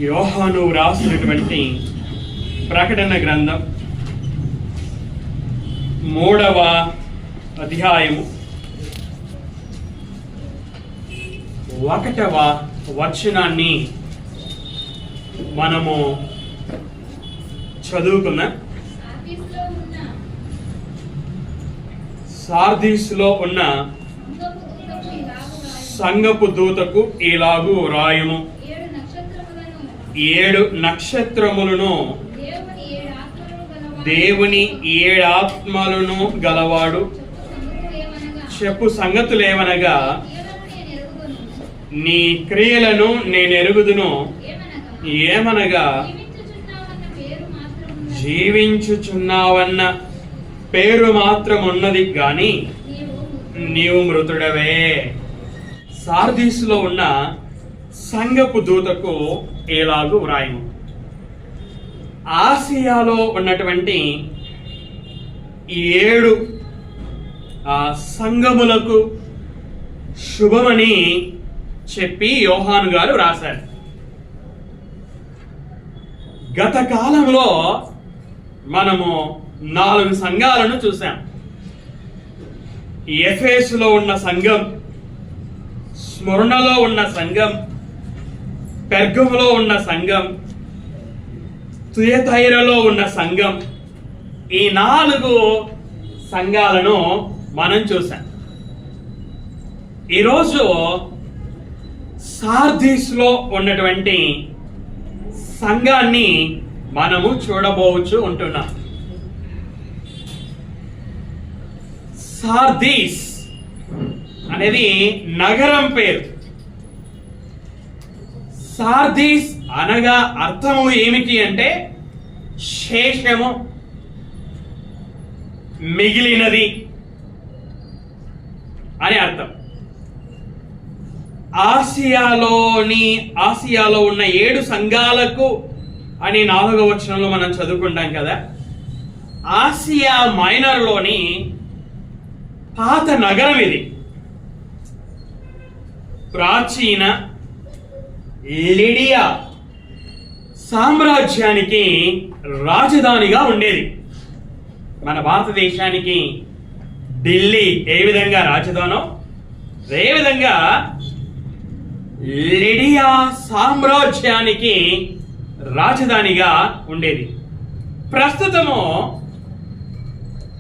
యోహాను రాసినటువంటి ప్రకటన గ్రంథం 3వ అధ్యాయము 1వ వచనాన్ని మనము చదువుకున్నాం. సార్దీస్లో ఉన్న సంఘపు దూతకు ఇలాగు రాయము, 7 నక్షత్రములను దేవుని 7 ఆత్మలను గలవాడు చెప్పు సంగతులేవనగా, నీ క్రియలను నేను ఎరుగుదును. ఏమనగా, జీవించుచున్నావన్న పేరు మాత్రం ఉన్నది గాని నీవు మృతుడవే. సార్దీసులో ఉన్న సంఘపు దూతకు ఎలాగు వ్రాయము. ఆసియాలో ఉన్నటువంటి 7 సంఘములకు శుభమని చెప్పి యోహాను గారు రాశారు. గత కాలంలో మనము 4 సంఘాలను చూసాం. ఎఫెసులో ఉన్న సంఘం, స్మరణలో ఉన్న సంఘం, పెర్గములో ఉన్న సంఘం, తుయతైరలో ఉన్న సంఘం. ఈ 4 సంఘాలను మనం చూసాం. ఈరోజు సార్దీస్లో ఉన్నటువంటి సంఘాన్ని మనము చూడబోవచ్చు ఉంటున్నాం. సార్దీస్ అనేది నగరం పేరు. సార్దీస్ అనగా అర్థము ఏమిటి అంటే శేషము, మిగిలినది అని అర్థం. ఆసియాలో ఉన్న 7 సంఘాలకు అని 4వ వచనంలో మనం చదువుకుంటాం కదా. ఆసియా మైనర్లోని పాత నగరం ఇది. ప్రాచీన లిడియా సామ్రాజ్యానికి రాజధానిగా ఉండేది. మన భారతదేశానికి ఢిల్లీ ఏ విధంగా రాజధానో, అదే విధంగా లిడియా సామ్రాజ్యానికి రాజధానిగా ఉండేది. ప్రస్తుతము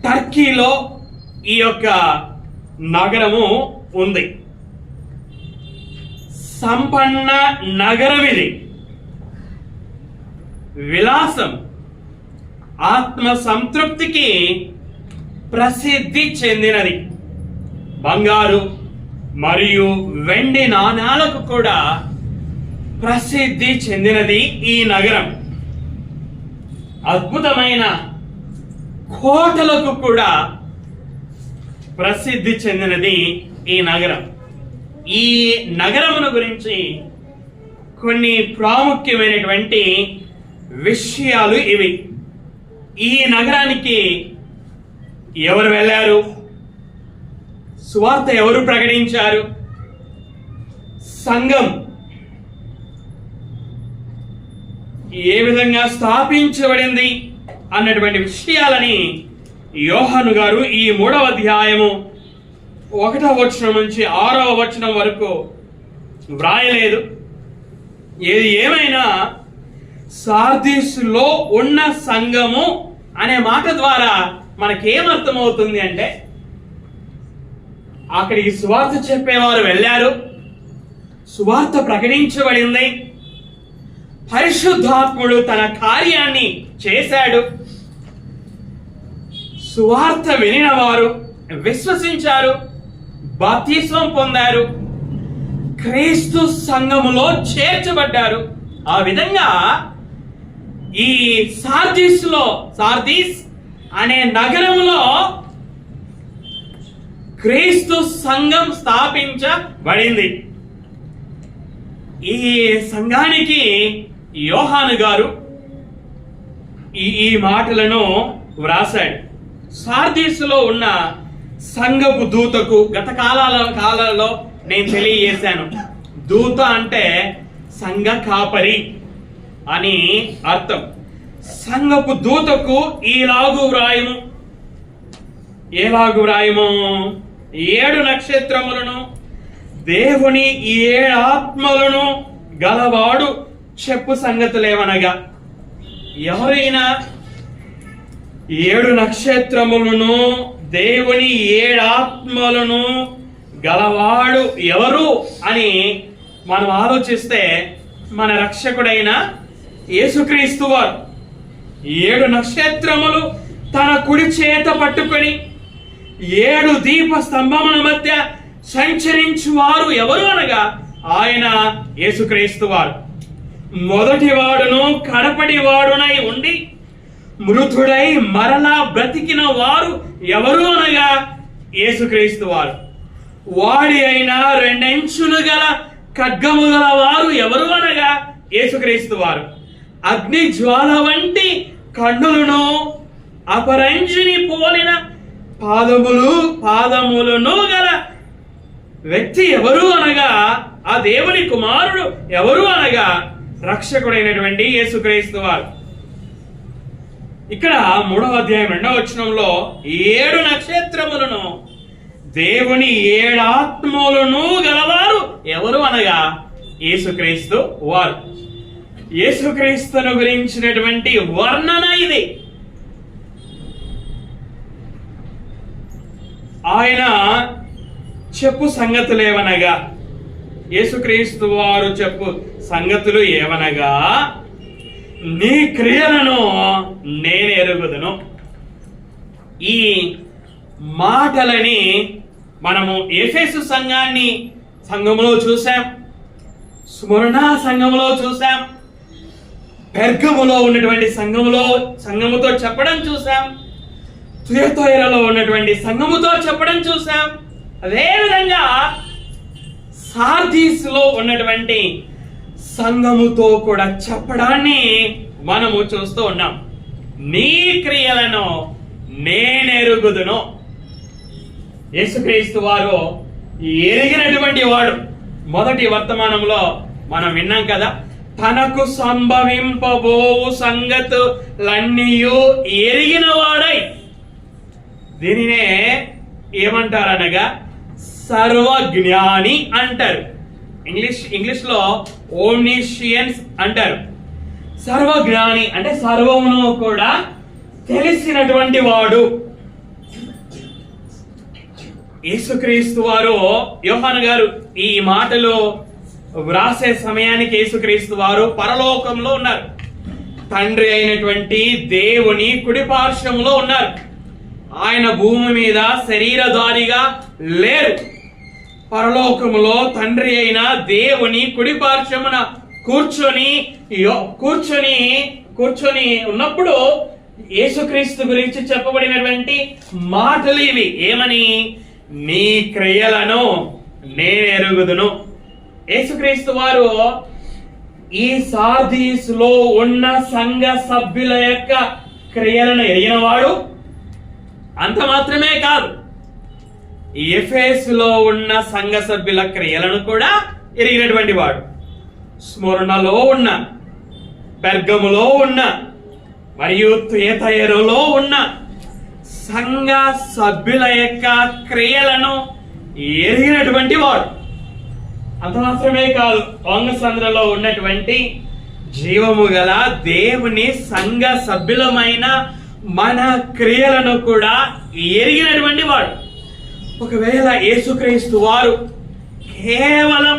టర్కీలో ఈ యొక్క నగరము ఉంది. సంపన్న నగరం ఇది. విలాసం, ఆత్మ సంతృప్తికి ప్రసిద్ధి చెందినది. బంగారు మరియు వెండి నాణాలకు కూడా ప్రసిద్ధి చెందినది ఈ నగరం. అద్భుతమైన కోటలకు కూడా ప్రసిద్ధి చెందినది ఈ నగరం. ఈ నగరమును గురించి కొన్ని ప్రాముఖ్యమైనటువంటి విషయాలు ఇవి. ఈ నగరానికి ఎవరు వెళ్ళారు? సువార్త ఎవరు ప్రకటించారు? సంఘం ఏ విధంగా స్థాపించబడింది అన్నటువంటి విషయాలని యోహాను గారు ఈ 3వ అధ్యాయము 1వ వచనం నుంచి 6వ వచనం వరకు వ్రాయలేదు. ఏది ఏమైనా సార్దీస్లో ఉన్న సంఘము అనే మాట ద్వారా మనకేమర్థమవుతుంది అంటే, అక్కడికి సువార్త చెప్పేవారు వెళ్ళారు, సువార్త ప్రకటించబడింది, పరిశుద్ధాత్ముడు తన కార్యాన్ని చేశాడు, సువార్త వినిన వారు విశ్వసించారు, బాప్తిస్మం పొందారు, క్రీస్తు సంఘములో చేర్చబడ్డారు. ఆ విధంగా ఈ సార్దీస్ అనే నగరంలో క్రీస్తు సంఘం స్థాపించబడింది. ఈ సంఘానికి యోహాను గారు ఈ మాటలను వ్రాసాడు. సార్దీసులో ఉన్న సంఘపు దూతకు గత కాలాలలో నేను తెలియజేశాను. దూత అంటే సంఘ కాపరి, అని అర్థం. సంఘపు దూతకు ఈలాగు వ్రాయము. ఏలాగు వ్రాయము? 7 నక్షత్రములను దేవుని 7 ఆత్మలను గలవాడు చెప్పు సంగతులేవనగా. ఎవరైనా 7 నక్షత్రములను దేవుని 7 ఆత్మలను గలవాడు ఎవరు అని మనం ఆలోచిస్తే మన రక్షకుడైన యేసుక్రీస్తు వారు 7 నక్షత్రములు తన కుడి చేత పట్టుకొని 7 దీప స్తంభముల మధ్య సంచరించు వారు ఎవరు అనగా ఆయన యేసుక్రీస్తు వారు. మొదటి వాడును కడపడి వాడునై ఉండి మృతుడై మరలా బ్రతికిన వారు ఎవరు అనగా యేసుక్రీస్తు వారు. వాడి అయిన 2 అంచులు గల ఖడ్గము గల వారు ఎవరు అనగా యేసుక్రీస్తు వారు. అగ్ని జ్వాల వంటి కన్నులను అపరంజిని పోలిన పాదములను గల వ్యక్తి ఎవరు అనగా ఆ దేవుని కుమారుడు ఎవరు అనగా రక్షకుడైనటువంటి యేసుక్రీస్తు వారు. ఇక్కడ 3వ అధ్యాయం 2వ వచనంలో 7 నక్షత్రములను దేవుని 7 ఆత్మలను గలవారు ఎవరు అనగా యేసుక్రీస్తు వారు. యేసుక్రీస్తును గురించినటువంటి వర్ణన ఇది. ఆయన చెప్పు సంగతులు ఏవనగా, యేసుక్రీస్తు వారు చెప్పు సంగతులు ఏవనగా, నీ క్రియలను నేను ఎరుగుదును. ఈ మాటలని మనము ఎఫెసు సంఘములో చూసాం, స్మరణ సంఘములో చూసాం, పెర్గములో ఉన్నటువంటి సంఘముతో చెప్పడం చూసాం, తుయతైరలో ఉన్నటువంటి సంఘముతో చెప్పడం చూసాం. అదేవిధంగా సార్దీస్లో ఉన్నటువంటి సంఘముతో కూడా చెప్పడాన్ని మనము చూస్తూ ఉన్నాం. నీ క్రియలను నేనెరుగుదును. యేసుక్రీస్తు వారు ఎరిగినటువంటి వాడు. మొదటి వర్తమానంలో మనం విన్నాం కదా, తనకు సంభవింపబోవు సంగతులన్నీ ఎరిగిన వాడై, దీనినే ఏమంటారనగా సర్వజ్ఞాని అంటారు. ఇంగ్లీష్ లో ఓమ్నిషియన్స్ అంటారు. సర్వజ్ఞాని అంటే సర్వమును కూడా తెలిసినటువంటి వాడు. యేసుక్రీస్తు వారు, యోహాను గారు ఈ మాటలు వ్రాసే సమయానికి యేసుక్రీస్తు వారు పరలోకంలో ఉన్నారు. తండ్రి అయినటువంటి దేవుని కుడి పార్శ్వములో ఉన్నారు. ఆయన భూమి మీద శరీరధారిగా లేరు. పరలోకములో తండ్రి అయిన దేవుని కుడి పార్శ్వమున కూర్చొని ఉన్నప్పుడు యేసుక్రీస్తు గురించి చెప్పబడినటువంటి మాటలు ఇవి. ఏమని? నీ క్రియలను నేనెరుగుదును. యేసుక్రీస్తు వారు ఈ సార్దీస్లో ఉన్న సంఘ సభ్యుల యొక్క క్రియలను ఎరిగినవాడు. అంత మాత్రమే కాదు, ఎఫెసులో ఉన్న సంఘ సభ్యుల క్రియలను కూడా ఎరిగినటువంటి వాడు. స్మరణలో ఉన్న, పెర్గములో ఉన్న మరియు తుయతైరలో ఉన్న సంఘ సభ్యుల యొక్క క్రియలను ఎరిగినటువంటి వాడు. అంత మాత్రమే కాదు, వంగసంద్రలో ఉన్నటువంటి జీవము గల దేవుని సంఘ సభ్యులమైన మన క్రియలను కూడా ఎరిగినటువంటి వాడు. ఒకవేళ యేసుక్రీస్తు వారు కేవలం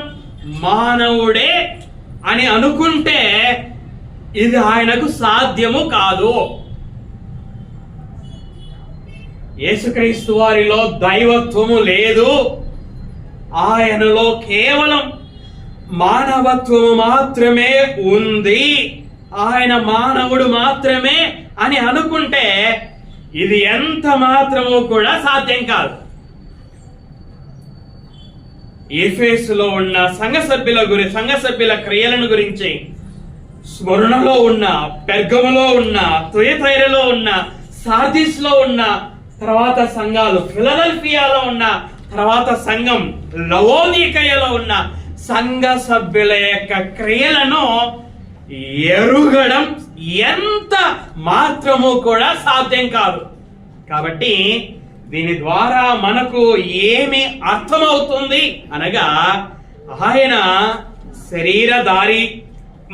మానవుడే అని అనుకుంటే ఇది ఆయనకు సాధ్యము కాదు. యేసుక్రీస్తు వారిలో దైవత్వము లేదు. ఆయనలో కేవలం మానవత్వము మాత్రమే ఉంది. ఆయన మానవుడు మాత్రమే అని అనుకుంటే ఇది ఎంత మాత్రమూ కూడా సాధ్యం కాదు. ఎఫెసులో ఉన్న సంఘ సభ్యుల క్రియలను గురించి, స్మరణలో ఉన్న, పెర్గములో ఉన్న, తుయతైరలో ఉన్న, సార్దీస్లో ఉన్న, తర్వాత సంఘాలు ఫిలదెల్ఫియాలో ఉన్న, తర్వాత సంఘం లవోదికయలో ఉన్న సంఘ సభ్యుల యొక్క క్రియలను ఎరుగడం ఎంత మాత్రము కూడా సాధ్యం కాదు. కాబట్టి దీని ద్వారా మనకు ఏమి అర్థమవుతుంది అనగా, ఆయన శరీరధారి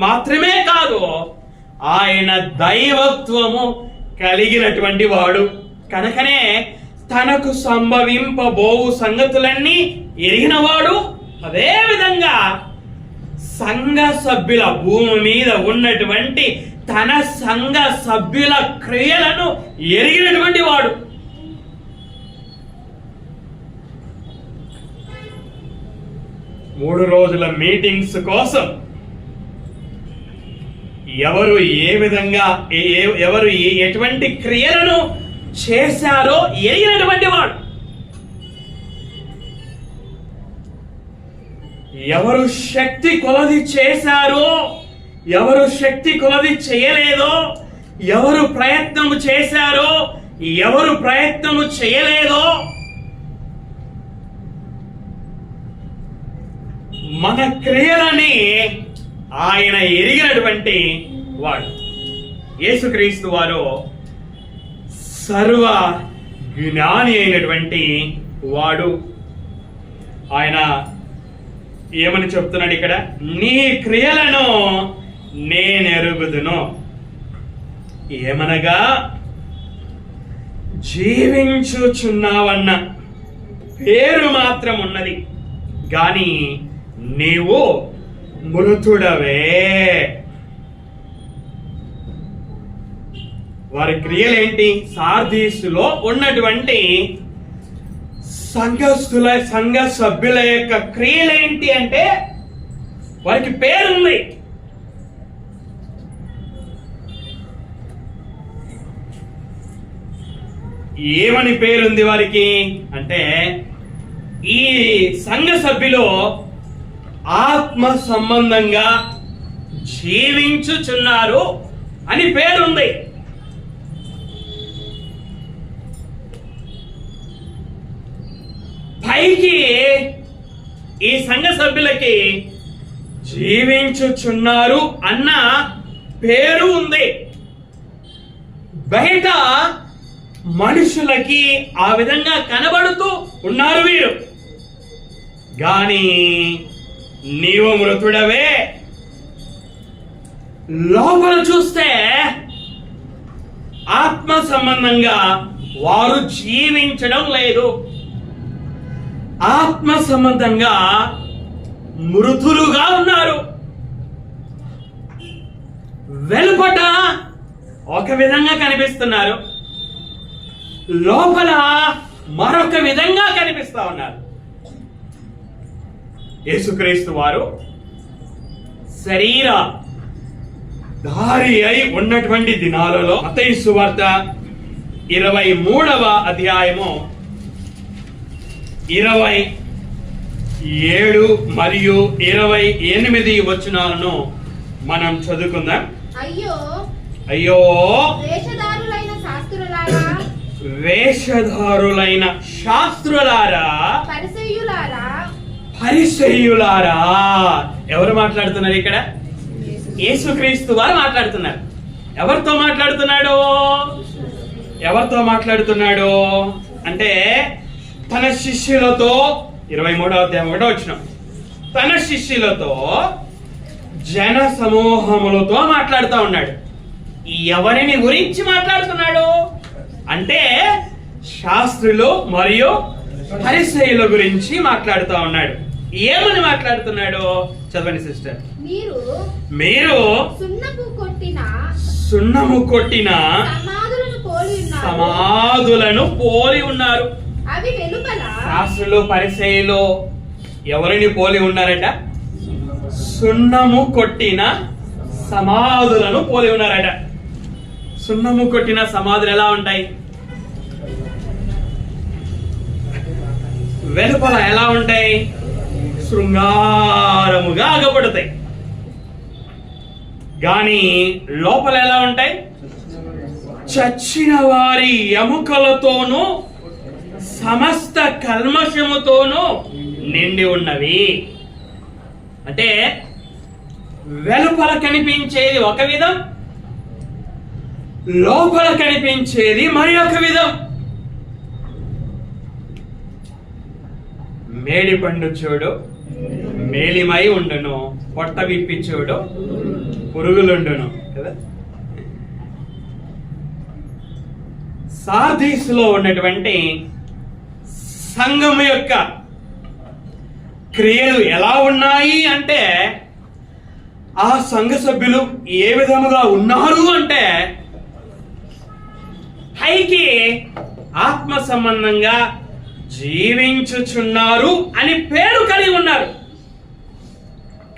మాత్రమే కాదు, ఆయన దైవత్వము కలిగినటువంటి వాడు. కనుకనే తనకు సంభవింపబోవు సంగతులన్నీ ఎరిగినవాడు. అదే విధంగా సంఘ సభ్యుల, భూమి మీద ఉన్నటువంటి తన సంఘ సభ్యుల క్రియలను ఎరిగినటువంటి వాడు. మూడు రోజుల మీటింగ్స్ కోసం ఎవరు ఏ విధంగా ఎవరు ఎటువంటి క్రియలను చేశారో ఎరిగినటువంటి వాడు. ఎవరు శక్తి కొలది చేశారో, ఎవరు శక్తి కొలది చేయలేదో, ఎవరు ప్రయత్నము చేశారో, ఎవరు ప్రయత్నము చేయలేదో, మన క్రియలని ఆయన ఎరిగినటువంటి వాడు. యేసుక్రీస్తు వారు సర్వ జ్ఞాని అయినటువంటి వాడు. ఆయన ఏమని చెప్తున్నాడు ఇక్కడ? నీ క్రియలను నేనెరుగుదును. ఏమనగా, జీవించుచున్నావన్న పేరు మాత్రం ఉన్నది, గాని నీవు మృతుడవే. వారి క్రియలేంటి? సార్దీసులో ఉన్నటువంటి సంఘ సభ్యుల యొక్క క్రియలేంటి అంటే, వారికి పేరుంది. ఏమని పేరుంది వారికి అంటే, ఈ సంఘ సభ్యులు ఆత్మ సంబంధంగా జీవించుచున్నారు అని పేరుంది. పైకి ఈ సంఘ సభ్యులకి జీవించుచున్నారు అన్న పేరు ఉంది. బయట మనుషులకి ఆ విధంగా కనబడుతూ ఉన్నారు వీరు. గాని నీవు మృతుడవే. లోపల చూస్తే ఆత్మ సంబంధంగా వారు జీవించడం లేదు. ఆత్మ సంబంధంగా మృతులుగా ఉన్నారు. వెలుపట ఒక విధంగా కనిపిస్తున్నారు, లోపల మరొక విధంగా కనిపిస్తా ఉన్నారు. యేసుక్రీస్తు వారు శరీర ధారి అయి ఉన్నటువంటి దినాలలో మత్తయి సువార్త 23వ అధ్యాయము 27 మరియు 28 వచనాలను మనం చదువుకుందాం. అయ్యో అయ్యో వేషధారులైన శాస్త్రులారా, పరిసయ్యులారా. ఎవరు మాట్లాడుతున్నారు ఇక్కడ? యేసుక్రీస్తు వారు మాట్లాడుతున్నారు. ఎవరితో మాట్లాడుతున్నాడు అంటే, తన శిష్యులతో 23వ అధ్యాయం 1వ వచనం, తన శిష్యులతో జన సమూహములతో మాట్లాడుతూ ఉన్నాడు. ఎవరిని గురించి మాట్లాడుతున్నాడు అంటే, శాస్త్రులు మరియు పరిసయ్యుల గురించి మాట్లాడుతూ ఉన్నాడు. ఏమని మాట్లాడుతున్నాడు? చదవండి సిస్టర్. మీరు సున్నము కొట్టిన సమాధులను పోలి ఉన్నారు. శాస్త్రులు పరిసయ్యులు ఎవరిని పోలి ఉన్నారట? సున్నము కొట్టిన సమాధులను పోలి ఉన్నారట. సున్నము కొట్టిన సమాధులు ఎలా ఉంటాయి? వెలుపల ఎలా ఉంటాయి? శృంగారముగా అగపడతాయి. గాని లోపల ఎలా ఉంటాయి? చచ్చిన వారి ఎముకలతోనూ సమస్త కల్మషముతోనూ నిండి ఉన్నవి. అంటే వెలుపల కనిపించేది ఒక విధం, లోపల కనిపించేది మరి ఒక విధం. మేడి పండు చూడు మేలిమై ఉండును, పొట్ట విప్పి చూడు పురుగులుండును కదా. సార్దీసులో ఉన్నటువంటి సంఘము యొక్క క్రియలు ఎలా ఉన్నాయి అంటే, ఆ సంఘ సభ్యులు ఏ విధముగా ఉన్నారు అంటే, పైకి ఆత్మ సంబంధంగా జీవించుచున్నారు అని పేరు కలిగి ఉన్నారు,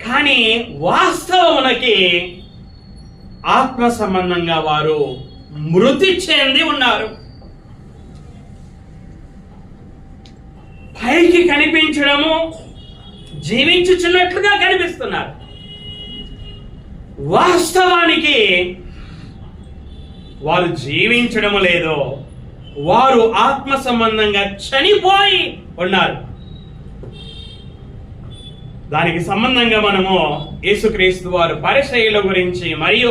కానీ వాస్తవమునకి ఆత్మ సంబంధంగా వారు మృతి చెంది ఉన్నారు. పైకి కనిపించడము జీవించుచున్నట్లుగా కనిపిస్తున్నారు, వాస్తవానికి వారు జీవించడము లేదో, వారు ఆత్మ సంబంధంగా చనిపోయి ఉన్నారు. దానికి సంబంధంగా మనము యేసుక్రీస్తు వారు పరిసయ్యుల గురించి మరియు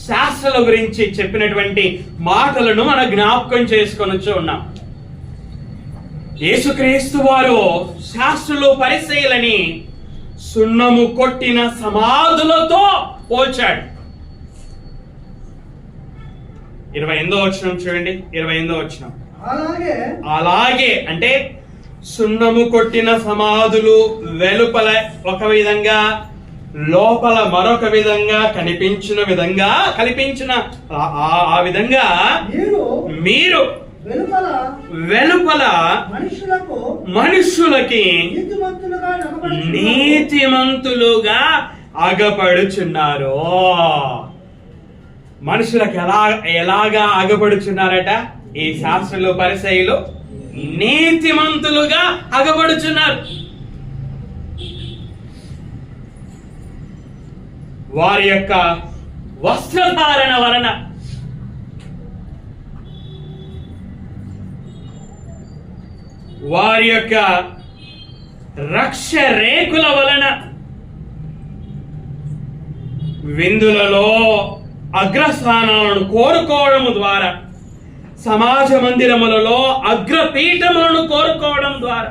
శాస్త్రాల గురించి చెప్పినటువంటి మాటలను మనం జ్ఞాపకం చేసుకొనొచ్చు ఉన్నాం. యేసుక్రీస్తు వారు శాస్త్రులు పరిసయ్యులని సున్నము కొట్టిన సమాధులతో పోల్చాడు. 28వ వచనం చూడండి. 28వ వచనం, అలాగే అంటే సున్నము కొట్టిన సమాధులు వెలుపల ఒక విధంగా లోపల మరొక విధంగా కనిపించిన ఆ విధంగా మీరు వెలుపల మనుషులకి నీతిమంతులుగా అగపడుచున్నారు. మనుషులకు ఎలాగా అగపడుచున్నారట? ఈ శాస్త్రులు పరిసయ్యులు నీతిమంతులుగా అగపడుచున్నారు. వారి యొక్క వస్త్రధారణ వలన, వారి యొక్క రక్ష రేకుల వలన, విందులలో అగ్రస్థానాలను కోరుకోవడం ద్వారా, సమాజ మందిరములలో అగ్రపీఠములను కోరుకోవడం ద్వారా,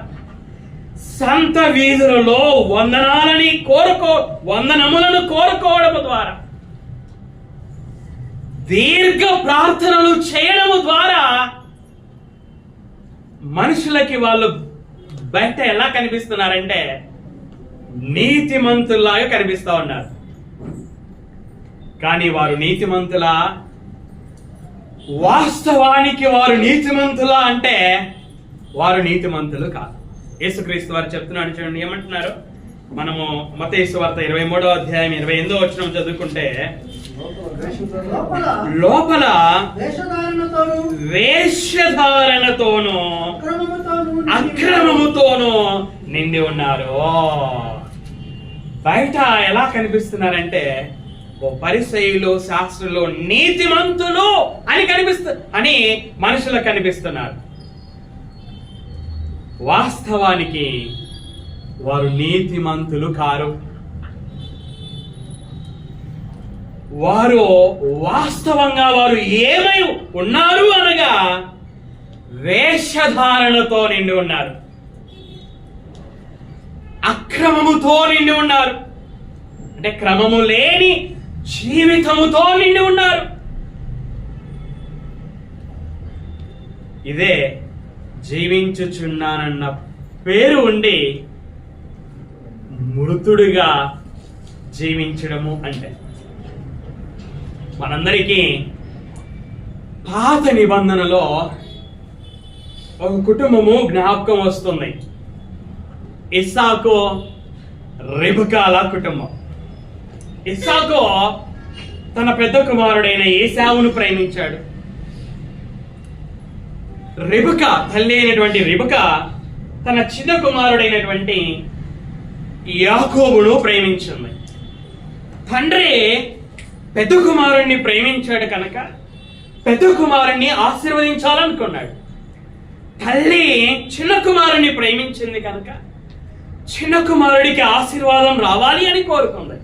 సంత వీధులలో వందనములను కోరుకోవడం ద్వారా, దీర్ఘ ప్రార్థనలు చేయడము ద్వారా మనుషులకి వాళ్ళు బయట ఎలా కనిపిస్తున్నారంటే నీతిమంతుల్లాగా కనిపిస్తా ఉన్నారు. కానీ వారు నీతిమంతులా? వాస్తవానికి వారు నీతిమంతులా అంటే వారు నీతిమంతులు కాదు. యేసుక్రీస్తు వారు చెప్తున్నాడు చూడండి, ఏమంటున్నారు? మనము మత్తయి సువార్త 23వ అధ్యాయం 28వ వచనం చదువుకుంటే, లోపల వేశ్యధారణతోనూ అక్రమముతోనూ నిండి ఉన్నారు. బయట ఎలా కనిపిస్తున్నారంటే పరిసయ్యులు శాస్త్రులు నీతిమంతులు అని మనుషులకు కనిపిస్తున్నారు. వాస్తవానికి వారు నీతిమంతులు కారు. వారు వాస్తవంగా వారు ఏమై ఉన్నారు అనగా వేషధారణతో నిండి ఉన్నారు, అక్రమముతో నిండి ఉన్నారు, అంటే క్రమము లేని జీవితముతో నిండి ఉన్నారు. ఇదే జీవించుచున్నానన్న పేరు ఉండి మృతుడిగా జీవించడము అంటే. మనందరికీ పాత నిబంధనలో ఒక కుటుంబము జ్ఞాపకం వస్తుంది. ఇస్సాకు రెబెకాల కుటుంబం. ఇస్సాకు తన పెద్ద కుమారుడైన ఏశావును ప్రేమించాడు. రెబెకా తల్లి అయినటువంటి రెబెకా తన చిన్న కుమారుడైనటువంటి యాకోబును ప్రేమించింది. తండ్రి పెద్ద కుమారుణ్ణి ప్రేమించాడు కనుక పెద్ద కుమారుణ్ణి ఆశీర్వదించాలనుకున్నాడు. తల్లి చిన్న కుమారుణ్ణి ప్రేమించింది కనుక చిన్న కుమారుడికి ఆశీర్వాదం రావాలి అని కోరుకుంది.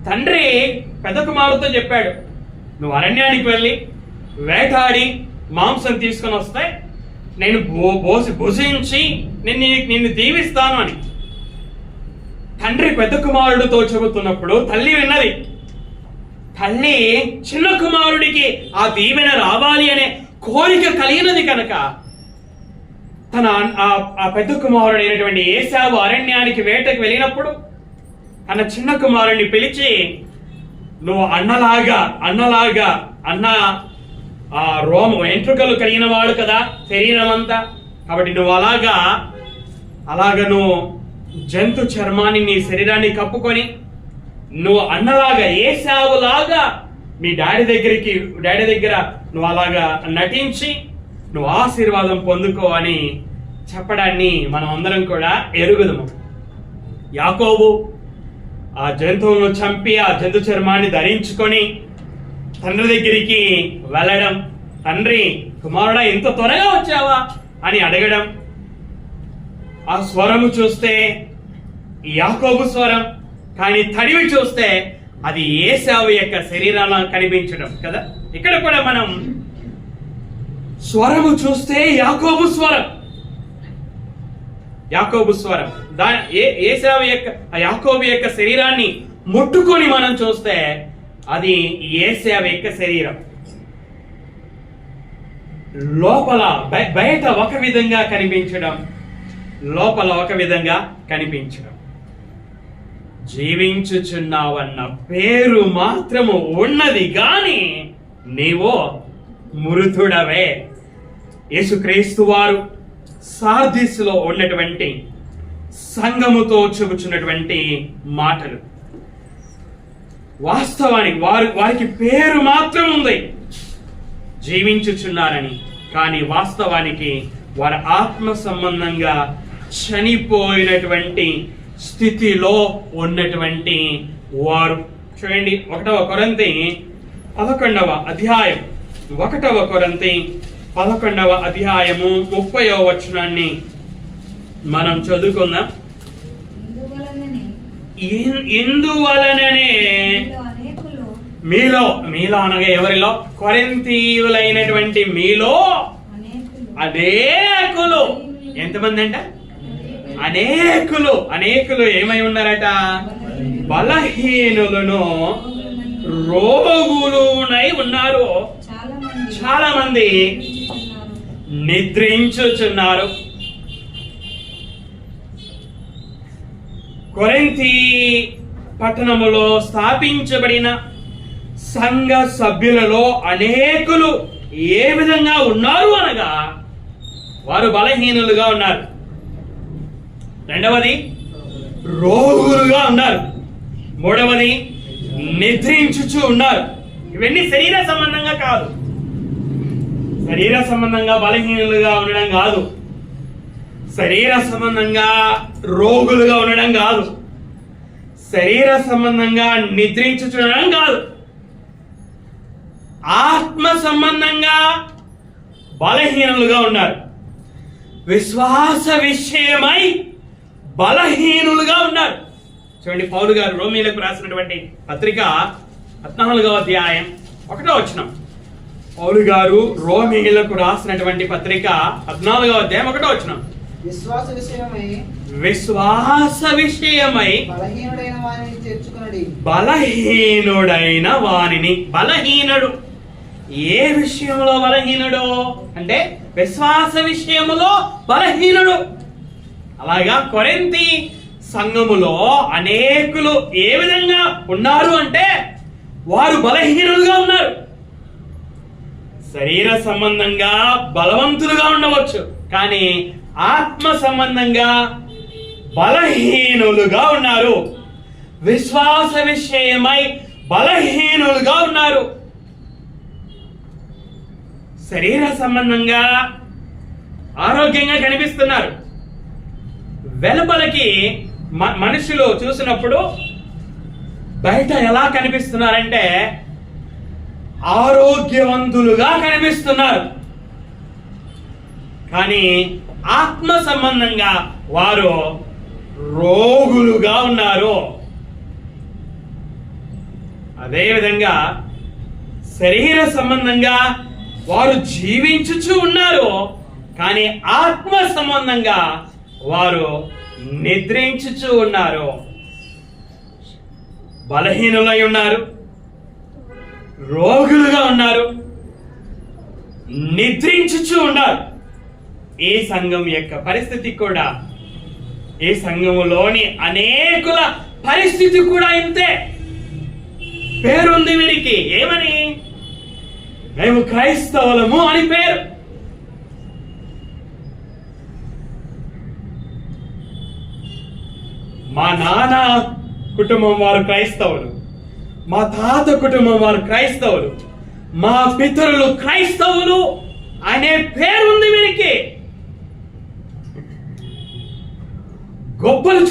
తండ్రి పెద్ద కుమారుడితో చెప్పాడు, నువ్వు అరణ్యానికి వెళ్ళి వేటాడి మాంసం తీసుకొని వస్తే నేను భుజించి నిన్ను దీవిస్తాను అని. తండ్రి పెద్ద కుమారుడితో చెబుతున్నప్పుడు తల్లి విన్నది. తల్లి చిన్న కుమారుడికి ఆ దీవెన రావాలి అనే కోరిక కలిగినది కనుక తన ఆ పెద్ద కుమారుడైనటువంటి ఏశావు అరణ్యానికి వేటకు వెళ్ళినప్పుడు తన చిన్న కుమారుడిని పిలిచి, నువ్వు అన్నలాగా అన్న ఆ వెంట్రుకలు కలిగిన వాడు కదా శరీరం అంతా, కాబట్టి నువ్వు అలాగా నువ్వు జంతు చర్మాన్ని నీ శరీరాన్ని కప్పుకొని నువ్వు అన్నలాగా ఏశావులాగా మీ డాడీ దగ్గర నువ్వు అలాగా నటించి నువ్వు ఆశీర్వాదం పొందుకో అని చెప్పడాన్ని మనం అందరం కూడా ఎరుగుదము. యాకోబు ఆ జంతువులను చంపి ఆ జంతు చర్మాన్ని ధరించుకొని తండ్రి దగ్గరికి వెళ్ళడం, తండ్రి కుమారుడా ఇంత త్వరగా వచ్చావా అని అడగడం. ఆ స్వరము చూస్తే యాకోబు స్వరం, కానీ తడివి చూస్తే అది ఏశావు యొక్క శరీరాల కనిపించడం కదా. ఇక్కడ కూడా మనం స్వరము చూస్తే యాకోబు స్వరం యాకోబు యొక్క శరీరాన్ని ముట్టుకొని మనం చూస్తే అది ఏశావు యొక్క శరీరం. లోపల బయట ఒక విధంగా కనిపించడం, లోపల ఒక విధంగా కనిపించడం. జీవించుచున్నావన్న పేరు మాత్రము ఉన్నది గాని నీవో మృతుడవే. యేసుక్రీస్తు వారు సార్దీసులో ఉన్నటువంటి సంఘముతో చెబుతున్నటువంటి మాటలు. వాస్తవానికి వారికి పేరు మాత్రం ఉంది జీవించుచున్నారని, కానీ వాస్తవానికి వారి ఆత్మ సంబంధంగా చనిపోయినటువంటి స్థితిలో ఉన్నటువంటి వారు. చూడండి 1 కొరింథీ 11వ అధ్యాయం 1 కొరింథీ 11వ అధ్యాయము 30వ వచనాన్ని మనం చదువుకుందాం. ఇందువలననే మీలో అనగా ఎవరిలో? కొరింథీయులైనటువంటి మీలో అనేకులు. ఎంతమంది అంట? అనేకులు ఏమై ఉన్నారట? బలహీనులను రోగులునై ఉన్నారు. చాలా మంది నిద్రించుచున్నారు. కొరింథీ పట్టణములో స్థాపించబడిన సంఘ సభ్యులలో అనేకులు ఏ విధంగా ఉన్నారు అనగా వారు బలహీనులుగా ఉన్నారు. రెండవది రోగులుగా ఉన్నారు. మూడవది నిద్రించుచు ఉన్నారు. ఇవన్నీ శరీర సంబంధంగా కాదు, శరీర సంబంధంగా బలహీనులుగా ఉండడం కాదు, శరీర సంబంధంగా రోగులుగా ఉండడం కాదు, శరీర సంబంధంగా నిద్రించుచుండడం కాదు, ఆత్మ సంబంధంగా బలహీనులుగా ఉన్నారు. విశ్వాస విషయమై బలహీనులుగా ఉన్నారు. చూడండి, పౌలు గారు రోమీలకు రాసినటువంటి పత్రిక 14వ అధ్యాయం 1వ వచనం. పౌలు గారు రోమీలకు రాసినటువంటి పత్రిక 14వ అధ్యాయం 1వ వచనం. విశ్వాస విషయమై బలహీనుడైన వానిని. బలహీనుడు ఏ విషయంలో బలహీనుడు అంటే విశ్వాస విషయములో బలహీనుడు. అలాగా కొరింథీ సంఘములో అనేకులు ఏ విధంగా ఉన్నారు అంటే వారు బలహీనులుగా ఉన్నారు. శరీర సంబంధంగా బలవంతులుగా ఉండవచ్చు, కానీ ఆత్మ సంబంధంగా బలహీనులుగా ఉన్నారు. విశ్వాస విషయమై బలహీనులుగా ఉన్నారు. శరీర సంబంధంగా ఆరోగ్యంగా కనిపిస్తున్నారు. వెలుపలకి మనుషులు చూసినప్పుడు బయట ఎలా కనిపిస్తున్నారంటే ఆరోగ్యవంతులుగా కనిపిస్తున్నారు, కానీ ఆత్మ సంబంధంగా వారు రోగులుగా ఉన్నారు. అదేవిధంగా శరీర సంబంధంగా వారు జీవించుచు ఉన్నారు, కానీ ఆత్మ సంబంధంగా వారు నిద్రించుచు ఉన్నారు. బలహీనులై ఉన్నారు, రోగులుగా ఉన్నారు, నిద్రించుచు ఉన్నారు. ఈ సంఘం యొక్క పరిస్థితి కూడా, ఈ సంఘములోని అనేకుల పరిస్థితి కూడా ఇంతే. పేరుంది వీరికి, ఏమని? మేము క్రైస్తవులము అని పేరు. మా నాన్న కుటుంబం వారు క్రైస్తవులు, మా తాత కుటుంబం వారు క్రైస్తవులు, మా పితరులు క్రైస్తవులు అనే పేరుంది వీరికి. గొప్పలు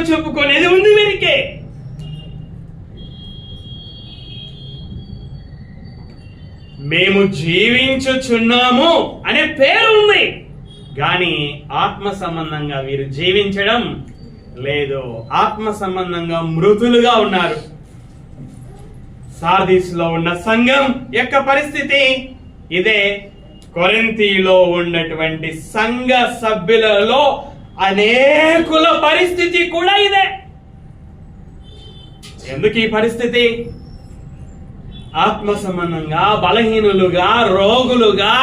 చెప్పుకునేది ఉంది వీరికి. మేము జీవించుచున్నాము అనే పేరు ఉంది, కానీ ఆత్మ సంబంధంగా వీరు జీవించడం లేదు. ఆత్మ సంబంధంగా మృతులుగా ఉన్నారు. సార్దీస్లో ఉన్న సంఘం యొక్క పరిస్థితి ఇదే. కొరింథీలో ఉన్నటువంటి సంఘ సభ్యులలో అనేకుల పరిస్థితి కూడా ఇదే. ఎందుకు ఈ పరిస్థితి? ఆత్మ సంబంధంగా బలహీనులుగా, రోగులుగా,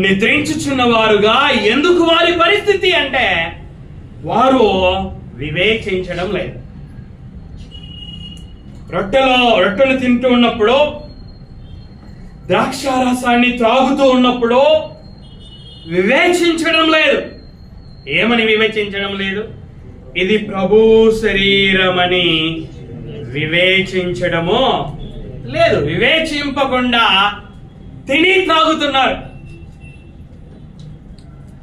నిద్రించుచున్న వారుగా ఎందుకు వారి పరిస్థితి అంటే వారు వివేచించడం లేదు. రొట్టెలు తింటూ ఉన్నప్పుడు, ద్రాక్షారసాన్ని త్రాగుతూ ఉన్నప్పుడు వివేచించడం లేదు. ఏమని వివేచించడం లేదు? ఇది ప్రభు శరీరమని వివేచించడము లేదు. వివేచింపకుండా తిని త్రాగుతున్నారు.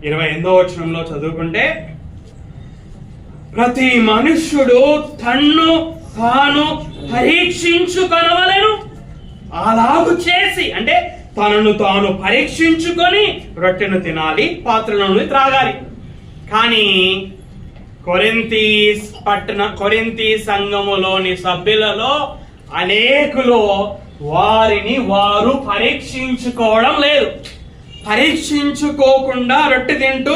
28వ వచనంలో చదువుకుంటే, ప్రతి మనుష్యుడు తన్ను తాను పరీక్షించుకొనవలెను. అలాగు చేసి, అంటే తనను తాను పరీక్షించుకొని రొట్టెను తినాలి, పాత్రలను త్రాగాలి. కానీ కొరింథీ సంఘములోని సభ్యులలో అనేకులు వారిని వారు పరీక్షించుకోవడం లేదు. పరీక్షించుకోకుండా రొట్టె తింటూ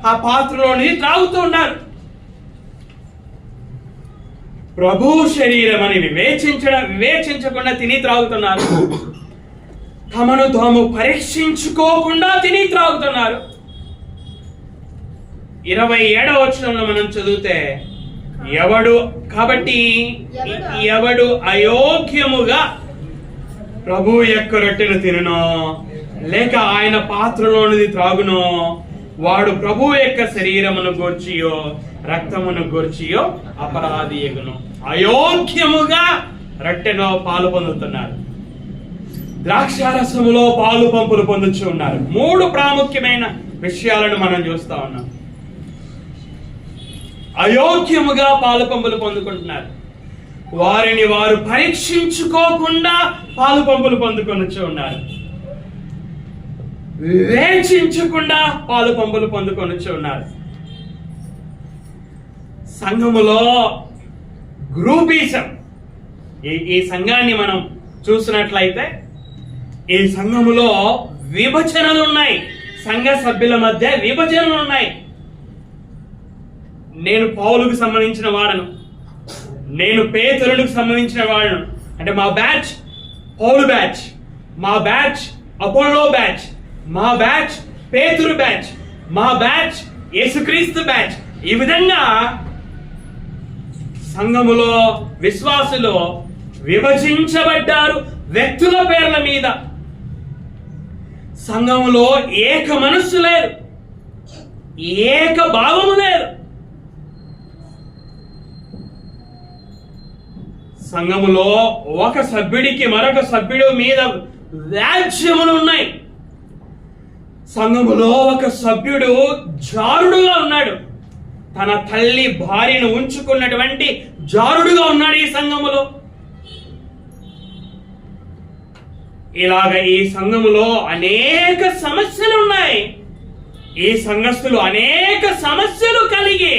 ఆ పాత్రలోని త్రాగుతూ ప్రభు శరీరం అని వివేచించకుండా తిని త్రాగుతున్నారు. తమను తాము పరీక్షించుకోకుండా తిని త్రాగుతున్నారు. 27వ వచనంలో మనం చదివితే, ఎవడు అయోగ్యముగా ప్రభు యొక్క రొట్టెను తినునో లేక ఆయన పాత్రలోనిది త్రాగునో వాడు ప్రభు యొక్క శరీరమును గూర్చియో రక్తమును గూర్చియో అపరాధియగును. అయోగ్యముగా రొట్టెలో పాలు పొందుతున్నారు, ద్రాక్షారసములో పాలు పంపులు పొందుతూ ఉన్నారు. 3 ప్రాముఖ్యమైన విషయాలను మనం చూస్తా ఉన్నాం. అయోగ్యముగా పాలు పంపులు పొందుకుంటున్నారు. వారిని వారు పరీక్షించుకోకుండా పాలు పంపులు పొందుకొనొచ్చు ఉన్నారు. వివేచించకుండా పాలు పంపులు పొందుకొనొచ్చు ఉన్నారు. సంఘములో గ్రూపీసం, ఈ సంఘాన్ని మనం చూసినట్లయితే ఈ సంఘములో విభజనలు ఉన్నాయి. సంఘ సభ్యుల మధ్య విభజనలు ఉన్నాయి. నేను పౌలుకు సంబంధించిన వాడను, నేను పేతురుకు సంబంధించిన వాడను, అంటే మా బ్యాచ్ పౌలు బ్యాచ్, మా బ్యాచ్ అపోలో బ్యాచ్, మా బ్యాచ్ పేతురు బ్యాచ్, మా బ్యాచ్ యేసుక్రీస్తు బ్యాచ్. ఈ విధంగా సంఘములో విశ్వాసులు విభజించబడ్డారు వ్యక్తుల పేర్ల మీద. సంఘములో ఏక మనస్సు లేదు, ఏక భావము లేదు. సంఘములో ఒక సభ్యుడికి మరొక సభ్యుడు మీద వ్యాజ్యములు ఉన్నాయి. సంఘములో ఒక సభ్యుడు జారుడుగా ఉన్నాడు, తన తల్లి భార్యను ఉంచుకున్నటువంటి జారుడుగా ఉన్నాడు ఈ సంఘములో. ఇలాగ ఈ సంఘములో అనేక సమస్యలు ఉన్నాయి. ఈ సంఘస్థులు అనేక సమస్యలు కలిగి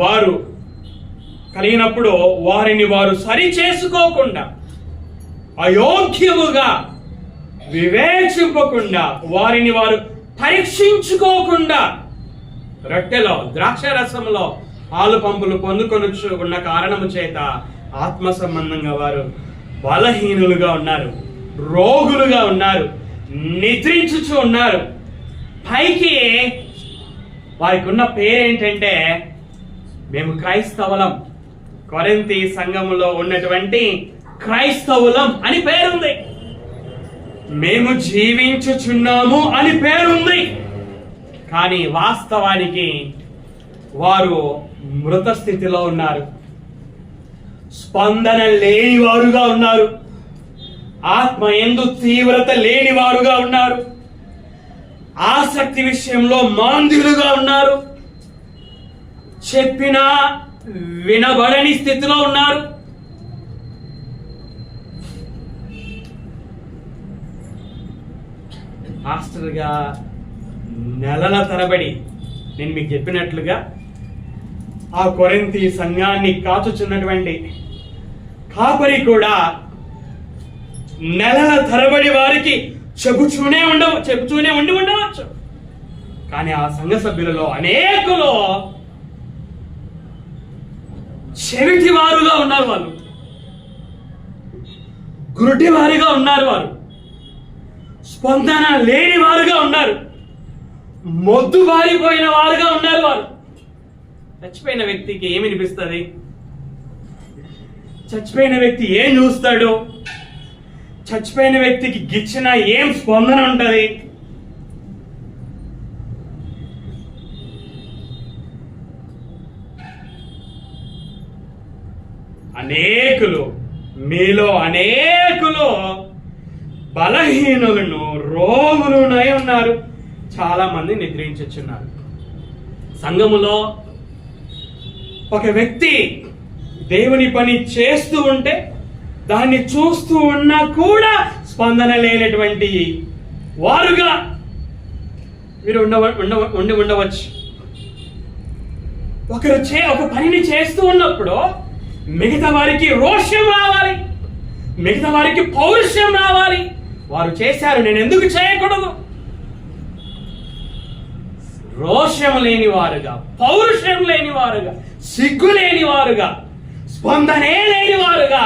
వారు కలిగినప్పుడు వారిని వారు సరి చేసుకోకుండా, అయోగ్యముగా వివేచింపకుండా, వారిని వారు పరీక్షించుకోకుండా, రొట్టెలో ద్రాక్ష రసంలో పాలు పంపులు పొందుకొనుచు ఉన్న కారణము చేత ఆత్మ సంబంధంగా వారు బలహీనులుగా ఉన్నారు, రోగులుగా ఉన్నారు, నిద్రించుచు ఉన్నారు. పైకి వారికి ఉన్న పేరేంటంటే మేము క్రైస్తవులం, కొరింథీ సంఘములో ఉన్నటువంటి క్రైస్తవులం అని పేరుంది. మేము జీవించుచున్నాము అని పేరుంది. కానీ వాస్తవానికి వారు మృత స్థితిలో ఉన్నారు, స్పందన లేని వారుగా ఉన్నారు, ఆత్మ యందు తీవ్రత లేని వారుగా ఉన్నారు, ఆసక్తి విషయంలో మాంద్యులుగా ఉన్నారు, చెప్పినా వినబడని స్థితిలో ఉన్నారు. మాస్టర్గా నెలల తరబడి నేను మీకు చెప్పినట్లుగా ఆ కొరింథీ సంఘాన్ని కాచుచున్నటువంటి కాపరి కూడా నెలల తరబడి వారికి చెబుతూనే ఉండి ఉండవచ్చు. కానీ ఆ సంఘ సభ్యులలో అనేకులు చెవిటి వారుగా ఉన్నారు, వాళ్ళు గురుటి వారిగా ఉన్నారు, వారు స్పందన లేని వారుగా ఉన్నారు, మొద్దు బారిపోయిన వారుగా ఉన్నారు. వారు చచ్చిపోయిన వ్యక్తికి ఏమి అనిపిస్తుంది? చచ్చిపోయిన వ్యక్తి ఏం చూస్తాడు? చచ్చిపోయిన వ్యక్తికి గిచ్చిన ఏం స్పందన ఉంటది? మీలో అనేకులు బలహీనులను, రోగులునై ఉన్నారు. చాలా మంది నిద్రించుచున్నారు. సంఘములో ఒక వ్యక్తి దేవుని పని చేస్తూ ఉంటే దాన్ని చూస్తూ ఉన్నా కూడా స్పందన లేనటువంటి వారుగా మీరు ఉండవచ్చు. ఒక పనిని చేస్తూ ఉన్నప్పుడు మిగతా వారికి రోషం రావాలి, మిగతా వారికి పౌరుషం రావాలి. వారు చేశారు, నేను ఎందుకు చేయకూడదు? రోషం లేని వారుగా, పౌరుషం లేని వారుగా, సిగ్గు లేని వారుగా, స్పందనే లేని వారుగా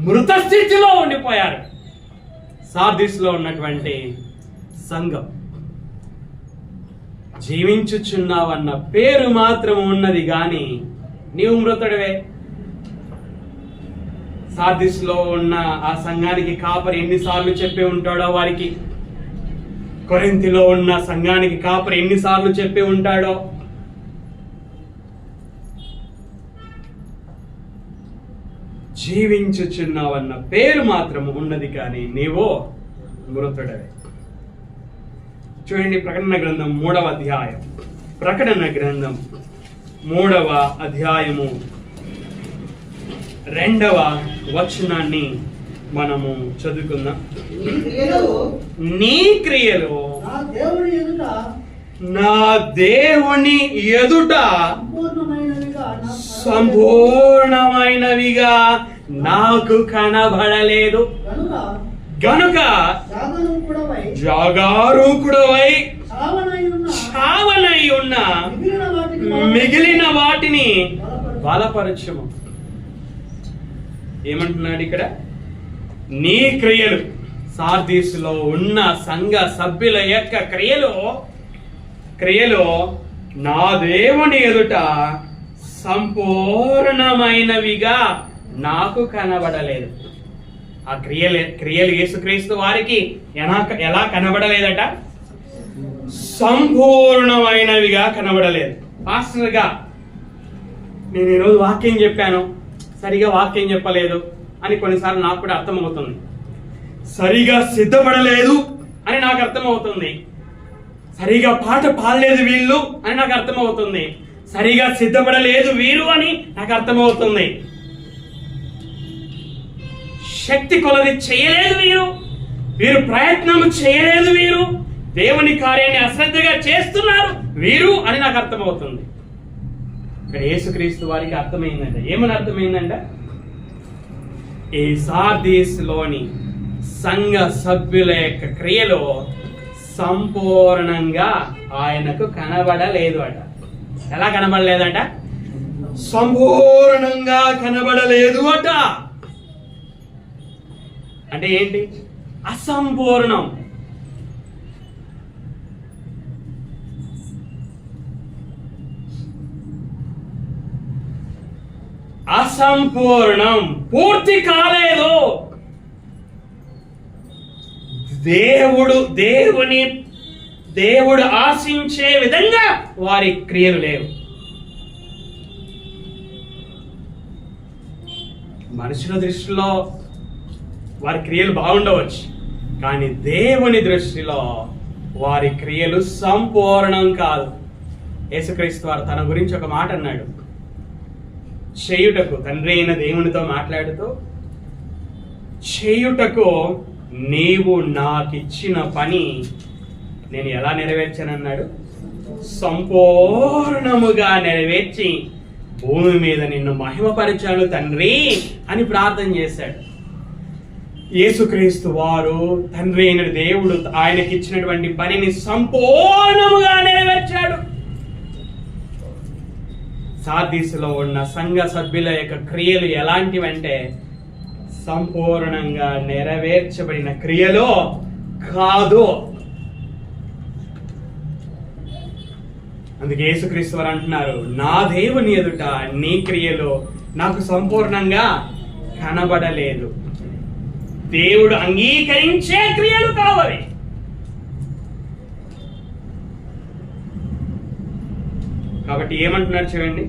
మృత స్థితిలో ఉండిపోయారు సార్దిస్లో ఉన్నటువంటి సంఘం. జీవించుచున్నావన్న పేరు మాత్రం ఉన్నది గాని నీవు మృతుడివే. సార్దిస్లో ఉన్న ఆ సంఘానికి కాపరి ఎన్నిసార్లు చెప్పి ఉంటాడో వారికి, కొరింథీలో ఉన్న సంఘానికి కాపరి ఎన్నిసార్లు చెప్పి ఉంటాడో. జీవించుచున్నావన్న పేరు మాత్రము ఉన్నది కానీ నీవో మృతుడవే. చూడండి, ప్రకటన గ్రంథం 3వ అధ్యాయం, ప్రకటన గ్రంథం 3వ అధ్యాయము 2వ వచనాన్ని మనము చదువుకుందాం. నీ క్రియలు నా దేవుని ఎదుట సంపూర్ణమైనవిగా నాకు కనబడలేదు గనుక జాగరూకుడవై చావనై ఉన్న మిగిలిన వాటిని బలపరచుము. ఏమంటున్నాడు ఇక్కడ? నీ క్రియలు, సార్దీసులో ఉన్న సంఘ సభ్యుల యొక్క క్రియలు నా దేవుని ఎదుట సంపూర్ణమైనవిగా నాకు కనబడలేదు. ఆ క్రియలు యేసుక్రీస్తు వారికి ఎలా కనబడలేదట? సంపూర్ణమైనవిగా కనబడలేదు. పాస్టర్గా నేను ఈరోజు వాక్యం చెప్పాను, సరిగా వాక్యం చెప్పలేదు అని కొన్నిసార్లు నాకు కూడా అర్థమవుతుంది. సరిగా సిద్ధపడలేదు అని నాకు అర్థమవుతుంది. సరిగా పాట పాడలేదు వీళ్ళు అని నాకు అర్థమవుతుంది. సరిగా సిద్ధపడలేదు వీరు అని నాకు అర్థమవుతుంది. శక్తి కొలది చేయలేదు వీరు ప్రయత్నం చేయలేదు, వీరు దేవుని కార్యాన్ని అశ్రద్ధగా చేస్తున్నారు వీరు అని నాకు అర్థమవుతుంది. ఇక్కడ యేసుక్రీస్తు వారికి అర్థమైందంట. ఏమని అర్థమైందంట? ఈ సార్దీస్లోని సంఘ సభ్యుల యొక్క క్రియలు సంపూర్ణంగా ఆయనకు కనబడలేదు అట. ఎలా కనబడలేదంట? సంపూర్ణంగా కనబడలేదు అట. అంటే ఏంటి? అసంపూర్ణం. అసంపూర్ణం, పూర్తి కాలేదు. దేవుడు ఆశించే విధంగా వారి క్రియలు లేవు. మనుషుల దృష్టిలో వారి క్రియలు బాగుండవచ్చు, కానీ దేవుని దృష్టిలో వారి క్రియలు సంపూర్ణం కాదు. యేసుక్రీస్తు వారు తన గురించి ఒక మాట అన్నాడు. చేయుటకు, తండ్రి అయిన దేవునితో మాట్లాడుతూ, చేయుటకు నీవు నాకిచ్చిన పని నేను ఎలా నెరవేర్చానన్నాడు? సంపూర్ణముగా నెరవేర్చి భూమి మీద నిన్ను మహిమపరిచాను తండ్రి అని ప్రార్థన చేశాడు. యేసుక్రీస్తు వారు తండ్రి అయిన దేవుడు ఆయనకి ఇచ్చినటువంటి పనిని సంపూర్ణముగా నెరవేర్చాడు. సార్దీసులో ఉన్న సంఘ సభ్యుల యొక్క క్రియలు ఎలాంటివంటే సంపూర్ణంగా నెరవేర్చబడిన క్రియలు కాదు. అందుకే యేసుక్రీస్తు వారు అంటున్నారు, నా దేవుని ఎదుట నీ క్రియలు నాకు సంపూర్ణంగా కనబడలేదు. దేవుడు అంగీకరించే క్రియలు కావాలి. కాబట్టి ఏమంటున్నాడు చూడండి,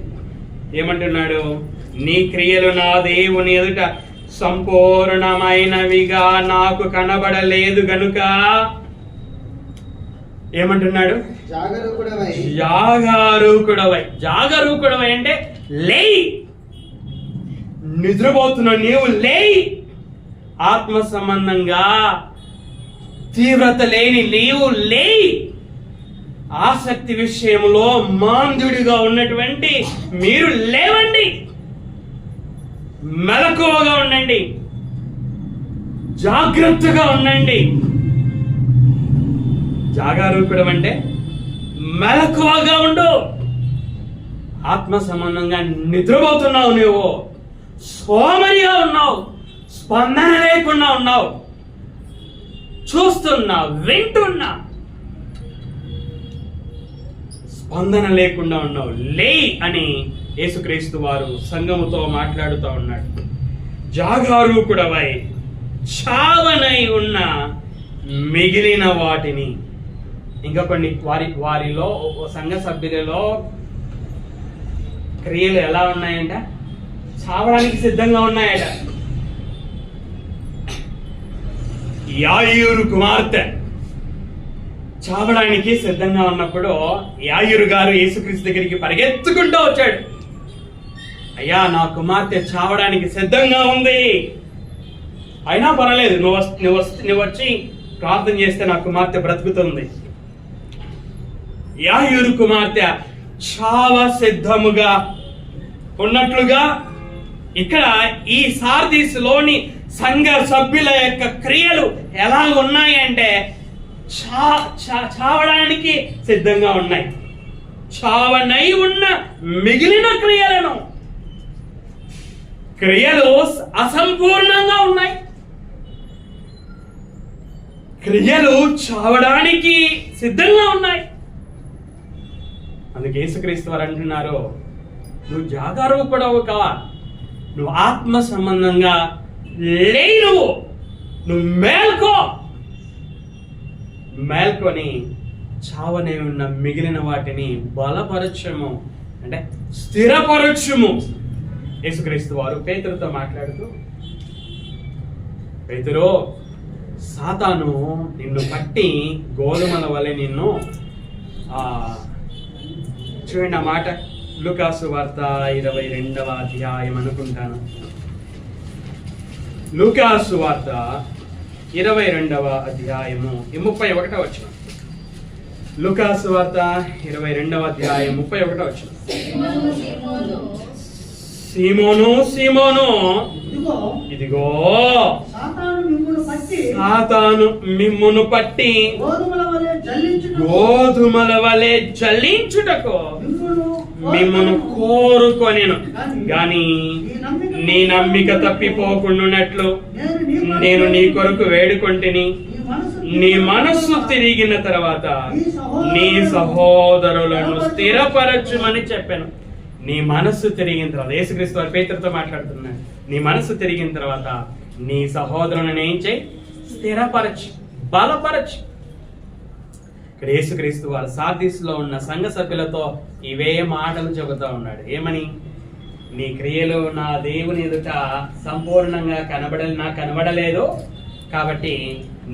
ఏమంటున్నాడు? నీ క్రియలు నా దేవుని ఎదుట సంపూర్ణమైనవిగా నాకు కనబడలేదు గనుక ఏమంటున్నాడు? జాగరూకుడవై అంటే లేయి, నిద్రపోతున్నావు నీవు, లేయి. ఆత్మ సంబంధంగా తీవ్రత లేని నీవు లేయి. ఆసక్తి విషయంలో మాంద్యుడిగా ఉన్నటువంటి మీరు లేవండి, మెలకువగా ఉండండి, జాగ్రత్తగా ఉండండి. జాగరూకుడు అంటే మెలకువగా ఉండు. ఆత్మ సంబంధంగా నిద్రపోతున్నావు, నువ్వు సోమరిగా ఉన్నావు, స్పందన లేకుండా ఉన్నావు, చూస్తున్నా, వింటున్నా, స్పందన లేకుండా ఉన్నావు. లే అని యేసుక్రీస్తు వారు సంఘముతో మాట్లాడుతూ ఉన్నాడు. జాగరూకుడవై చావనై ఉన్న మిగిలిన వాటిని, ఇంకా కొన్ని వారిలో సంఘ సభ్యులలో క్రియలు ఎలా ఉన్నాయంట? చావడానికి సిద్ధంగా ఉన్నాయట. యాయూరు కుమార్తె చావడానికి సిద్ధంగా ఉన్నప్పుడు యాయూరు గారు యేసుక్రీస్తు దగ్గరికి పరిగెత్తుకుంటూ వచ్చాడు. అయ్యా, నా కుమార్తె చావడానికి సిద్ధంగా ఉంది, అయినా పర్వాలేదు, నువ్వు వచ్చి ప్రార్థన చేస్తే నా కుమార్తె బ్రతుకుతుంది. యాయూరు కుమార్తె చావ సిద్ధముగా ఉన్నట్లుగా ఇక్కడ ఈ సార్దీస్లోని సంఘ సభ్యుల యొక్క క్రియలు ఎలా ఉన్నాయి అంటే చావడానికి సిద్ధంగా ఉన్నాయి. చావనై ఉన్న మిగిలిన క్రియలు అసంపూర్ణంగా ఉన్నాయి. క్రియలు చావడానికి సిద్ధంగా ఉన్నాయి. అందుకే యేసుక్రీస్తు వారు అంటున్నారు, నువ్వు జాగరూకుడవు కా, నువ్వు ఆత్మ సంబంధంగా లేవు, నువ్వు మేల్కొని చావనే ఉన్న మిగిలిన వాటిని బలపరచము, అంటే స్థిరపరచుము. యేసుక్రీస్తు వారు పేతురుతో మాట్లాడుతూ, పేతురు, సాతాను నిన్ను పట్టి గోధుమల వలె నిన్ను చూడండి ఆ మాట, లూకాసు వార్త 22వ అధ్యాయం అనుకుంటాను. లూకాసు వార్త 22వ అధ్యాయము 31వ వచనం. లూకాసు వార్త 22వ అధ్యాయం 31వ వచనం. సీమోను సీమోను, ఇదిగో సాతాను మిమ్మును పట్టి గోధుమల వలె జల్లించుటకు మిమ్మను కోరుకొనెను, గాని నీ నమ్మిక తప్పిపోకుండానట్లు నేను నీ కొరకు వేడుకొంటిని. నీ మనస్సు తిరిగిన తర్వాత నీ సహోదరులను స్థిరపరచుమని చెప్పాను. నీ మనస్సు తిరిగిన తర్వాత, యేసుక్రీస్తు వారు పేతురుతో మాట్లాడుతున్నాడు, నీ మనస్సు తిరిగిన తర్వాత నీ సహోదరులను ఏం చేయి? స్థిరపరచు, బలపరచు. ఇక్కడ యేసుక్రీస్తు వారు సార్దీసులో ఉన్న సంఘ సభ్యులతో ఇవే మాటలు చెబుతా ఉన్నాడు. ఏమని? నీ క్రియలు నా దేవుని ఎదుట సంపూర్ణంగా కనబడలేదు, కాబట్టి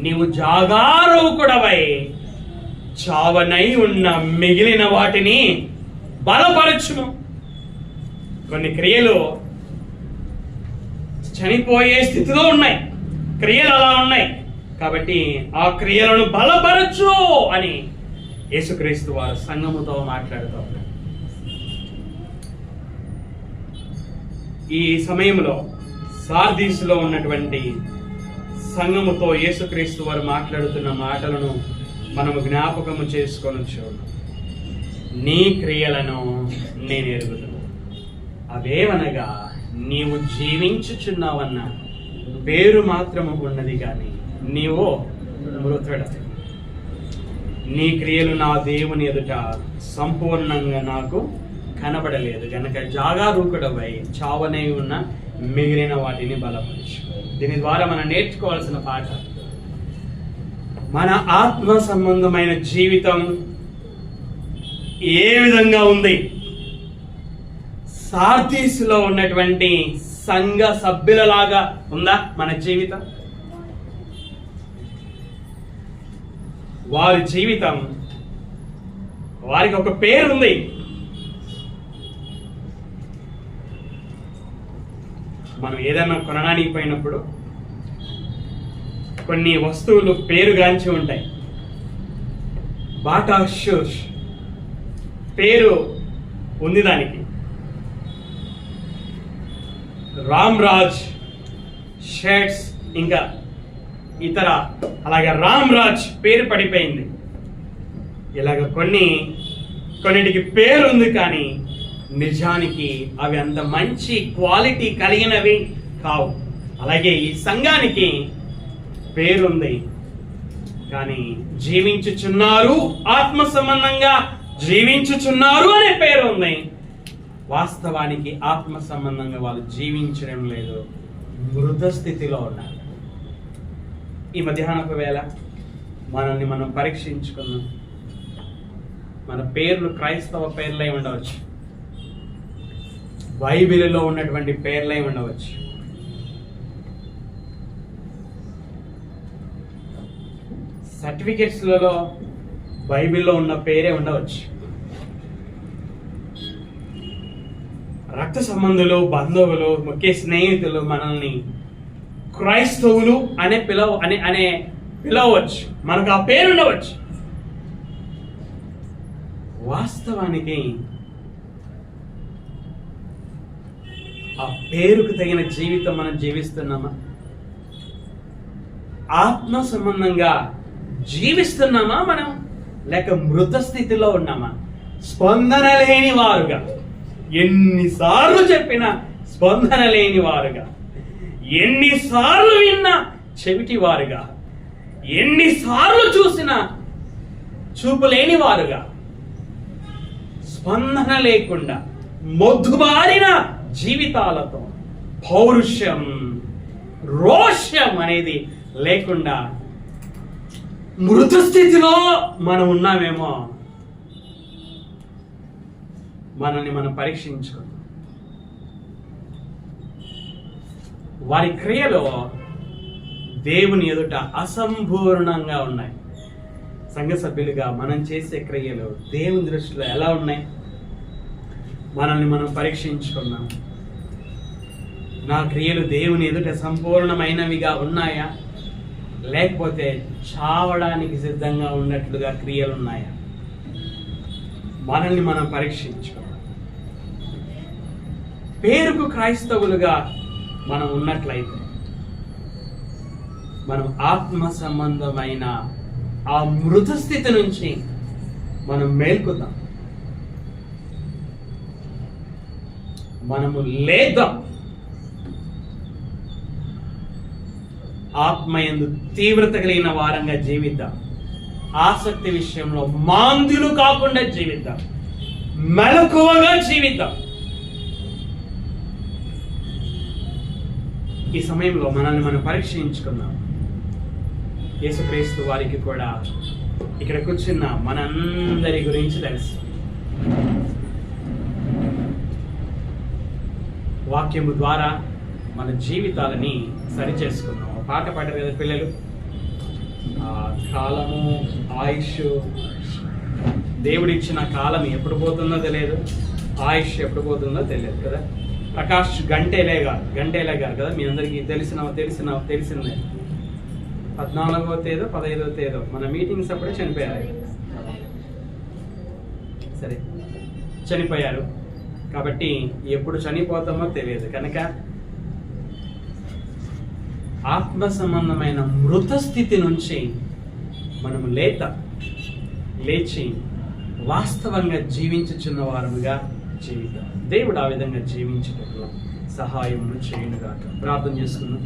నీవు జాగారూకుడవై చావనై ఉన్న మిగిలిన వాటిని బలపరచుము. కొన్ని క్రియలు చనిపోయే స్థితిలో ఉన్నాయి, క్రియలు అలా ఉన్నాయి, కాబట్టి ఆ క్రియలను బలపరచు అని యేసుక్రీస్తు వారు సంఘముతో మాట్లాడుతూ ఉన్నారు. ఈ సమయంలో సార్దీసులో ఉన్నటువంటి సంఘముతో యేసుక్రీస్తు వారు మాట్లాడుతున్న మాటలను మనము జ్ఞాపకము చేసుకొని చూడాలి. నీ క్రియలను నేను ఎరుగుతున్నాను, అవేవనగా నీవు జీవించుచున్నావన్న పేరు మాత్రము ఉన్నది, కానీ నీవు మృతుడ. నీ క్రియలు నా దేవుని ఎదుట సంపూర్ణంగా నాకు కనబడలేదు గనక జాగారూకుడవై చావనై ఉన్న మిగిలిన వాటిని బలపరచు. దీని ద్వారా మనం నేర్చుకోవాల్సిన పాఠ, మన ఆత్మ సంబంధమైన జీవితం ఏ విధంగా ఉంది? సార్దీసులో ఉన్నటువంటి సంఘ సభ్యులలాగా ఉందా మన జీవితం? వారి జీవితం, వారికి ఒక పేరు ఉంది. మనం ఏదైనా కొనడానికి పోయినప్పుడు కొన్ని వస్తువులు పేరుగాంచి ఉంటాయి. బాటా షూస్ పేరు ఉంది దానికి, రామ్ రాజ్ షర్ట్స్, ఇంకా ఇతర అలాగే రామ్ రాజ్ పేరు పడిపోయింది. ఇలాగ కొన్నిటికి పేరు ఉంది, కానీ నిజానికి అవి అంత మంచి క్వాలిటీ కలిగినవి కావు. అలాగే ఈ సంఘానికి పేరుంది, కానీ జీవించుచున్నారు, ఆత్మ సంబంధంగా జీవించుచున్నారు అనే పేరు ఉంది. వాస్తవానికి ఆత్మ సంబంధంగా వాళ్ళు జీవించడం లేదు, మృత స్థితిలో ఉన్నారు. ఈ మధ్యాహ్నపు వేళ మనల్ని మనం పరీక్షించుకున్నాం. మన పేర్లు క్రైస్తవ పేర్లై ఉండవచ్చు, బైబిల్లో ఉన్నటువంటి పేర్లై ఉండవచ్చు. సర్టిఫికెట్స్లలో బైబిల్లో ఉన్న పేరే ఉండవచ్చు. రక్త సంబంధులు, బంధువులు, ముఖ్య స్నేహితులు మనల్ని క్రైస్తవులు అనే పిలవచ్చు, మనకు ఆ పేరు ఉండవచ్చు. వాస్తవానికి ఆ పేరుకు తగిన జీవితం మనం జీవిస్తున్నామా? ఆత్మ సంబంధంగా జీవిస్తున్నామా మనం, లేక మృత స్థితిలో ఉన్నామా? స్పందన లేని వారుగా, ఎన్నిసార్లు చెప్పినా స్పందన లేని వారుగా, ఎన్నిసార్లు విన్నా చెవిటి వారుగా, ఎన్నిసార్లు చూసినా చూపు లేని వారుగా, స్పందన లేకుండా మొద్దుబారిన జీవితాలతో, పౌరుషం, రోషం అనేది లేకుండా మృత స్థితిలో మనం ఉన్నామేమో. మనల్ని మనం పరీక్షించుకుందాం. వారి క్రియలు దేవుని ఎదుట అసంపూర్ణంగా ఉన్నాయి. సంఘ సభ్యులుగా మనం చేసే క్రియలు దేవుని దృష్టిలో ఎలా ఉన్నాయి? మనల్ని మనం పరీక్షించుకున్నాం. నా క్రియలు దేవుని ఎదుట సంపూర్ణమైనవిగా ఉన్నాయా, లేకపోతే చావడానికి సిద్ధంగా ఉన్నట్లుగా క్రియలు ఉన్నాయా? మనల్ని మనం పరీక్షించుకున్నాం. పేరుకు క్రైస్తవులుగా మనం ఉన్నట్లయితే మనం ఆత్మ సంబంధమైన ఆ మృత స్థితి నుంచి మనం మేల్కొద్దాం, మనము లేద్దాం. ఆత్మయందు తీవ్రత కలిగిన వారంగా జీవిద్దాం. ఆసక్తి విషయంలో మాంద్యులు కాకుండా జీవిద్దాం, మెలకువగా జీవిద్దాం. ఈ సమయంలో మనల్ని మనం పరీక్షించుకుందాం. యేసుక్రీస్తు వారికి కూడా ఇక్కడ కూర్చున్న మనందరి గురించి తెలుసు. వాక్యము ద్వారా మన జీవితాలని సరిచేసుకుందాం. ఒక పాట పాడారు కదా పిల్లలు, కాలము ఆయుష్, దేవుడిచ్చిన కాలం ఎప్పుడు పోతుందో తెలియదు, ఆయుష్ ఎప్పుడు పోతుందో తెలియదు కదా. ప్రకాష్ గంటేలే గారు కదా, మీ అందరికీ తెలిసిందే. 14వ తేదో 15వ తేదో మన మీటింగ్స్ అప్పుడే చనిపోయారు. సరే, చనిపోయారు కాబట్టి ఎప్పుడు చనిపోతామో తెలియదు కనుక ఆత్మ సంబంధమైన మృత స్థితి నుంచి మనము లేచి వాస్తవంగా జీవించుచున్న వారముగా జీవితం. దేవుడు ఆ విధంగా జీవించేటట్లు సహాయం చేయునుగాక. ప్రార్థన చేసుకుందాం.